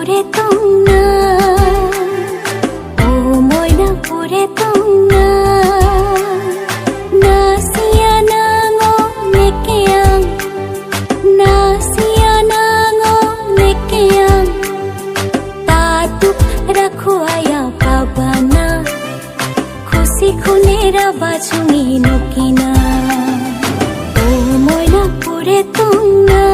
pure tongna o moina pure tongna nasia nango nekeang tatuk rakho aya pabana khushi khunera bachungi nokina o moina pure tongna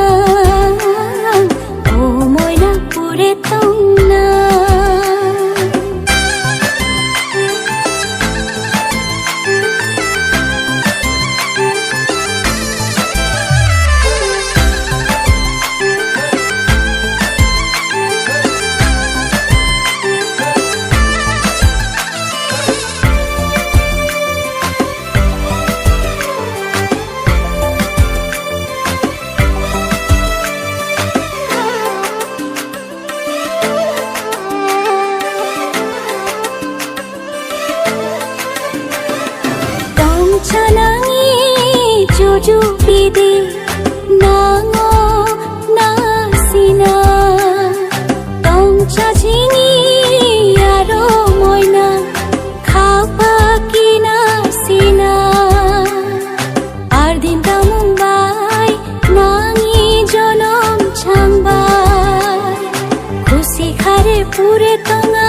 o moina pure tongna chanangi jojo bide nango nasina tongcha jingi aro moina khapa kina sina ardin ta mumbai nangi jonom changbai khushi khare pure tonga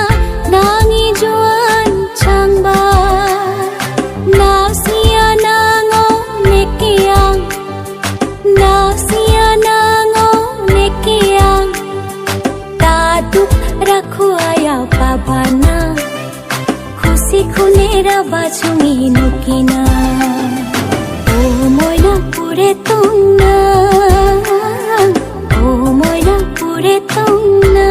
nangi joan changbai nasia nango nekeang tatuk rakho aya pabana khushi khunera bachungi nokina o moina pure tongna o moina pure tongna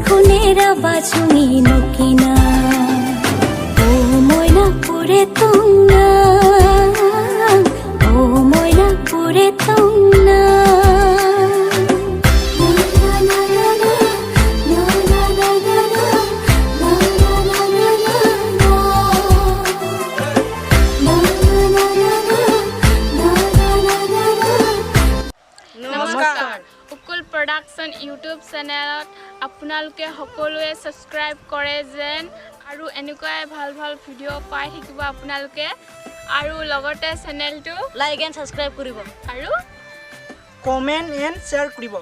khunera bachungi nokina o moina pure tongna o moina pure tongna নমস্কাৰ উকুল production YouTube চেনেলত আপোনালোকে সকলোৱে subscribe কৰে যেন আৰু এনেকুৱাই ভাল ভাল ভিডিঅ' পাই থাকিব আপোনালোকে আৰু লগতে চেনেলটো লাইক এণ্ড সাবস্ক্ৰাইব কৰিব আৰু কমেন্ট এণ্ড শ্বেয়াৰ কৰিব।